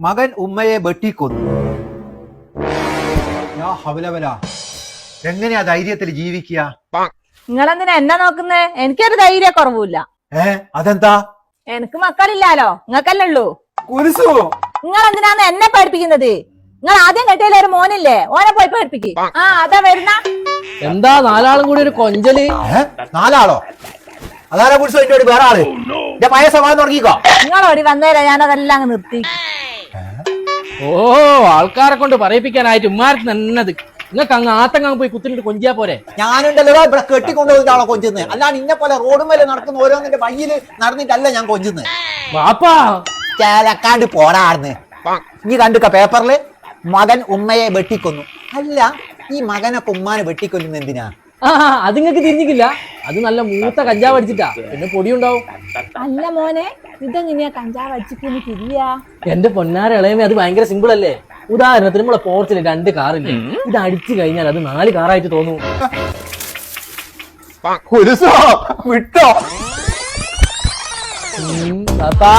മകൻ ഉമ്മയെ വെട്ടിക്കൊന്നു. എങ്ങനെയാ ധൈര്യത്തിൽ ജീവിക്കുക? നിങ്ങളെന്തിനാ എന്നെ നോക്കുന്നേ? എനിക്കൊരു ധൈര്യ കുറവില്ല. അതെന്താ? എനിക്ക് മക്കളില്ലാലോ, നിങ്ങൾക്കല്ലേ ഉള്ളൂ. നിങ്ങൾ എന്തിനാന്ന് എന്നെ പഠിപ്പിക്കുന്നത്? നിങ്ങൾ ആദ്യം കെട്ടിയാലേ ഒരു മോനില്ലേ, ഓനെ പോയി പഠിപ്പിക്ക്. അതാ വരുന്ന. എന്താ നാലാളും കൂടി ഒരു കൊഞ്ചല്? 4 ആളോ? അതാരാ പുരുഷ വേറെ ആള്? എന്റെ പഴയ സമാധാനം തുടങ്ങിക്കോ. നിങ്ങളോടി വന്നേരാ ഞാനതെല്ലാം അങ്ങ് നിർത്തി. ഓ, ആൾക്കാരെ കൊണ്ട് പറയിപ്പിക്കാനായിട്ട് ഉമ്മാരത്ത് നന്നത്. നിങ്ങൾക്ക് അങ്ങ് ആത്തങ്ങ് പോയി കുത്തിട്ട് കൊഞ്ചിയാ പോരെ? ഞാനുണ്ടല്ലോ ഇവിടെ കെട്ടിക്കൊണ്ടുപോയിട്ടാണോ കൊഞ്ചുന്നത്? അല്ലാണ്ട് ഇന്നെ പോലെ റോഡും മേലെ നടക്കുന്ന ഓരോന്നിന്റെ വയ്യില് നടന്നിട്ടല്ല ഞാൻ കൊഞ്ചുന്നത്. വാപ്പാ ചേലക്കാണ്ട് പോരാടുന്ന്. നീ കണ്ടുക്ക പേപ്പറില് മകൻ ഉമ്മയെ വെട്ടിക്കൊന്നു. അല്ല, ഈ മകനൊക്കെ ഉമ്മാനെ വെട്ടിക്കൊല്ലുന്ന എന്തിനാ? അത് നിങ്ങൾക്ക് തിരിഞ്ഞിക്കില്ല. അത് നല്ല മൂത്ത കഞ്ചാവ് അടിച്ചിട്ടാ, പിന്നെ പൊടിയുണ്ടാവും. അല്ല മോനെ, ഇതെങ്ങനെയാ കഞ്ചാവ് അടിച്ചിട്ട് തിരിയാ? എന്റെ പൊന്നാര ഇളയമേ, അത് ഭയങ്കര സിമ്പിൾ അല്ലേ? ഉദാഹരണത്തിന് നമ്മളെ പോർച്ചില് 2 കാറില്ലേ, ഇത് അടിച്ചു കഴിഞ്ഞാൽ അത് 4 കാറായിട്ട് തോന്നും. വിട്ടോ പാപ്പാ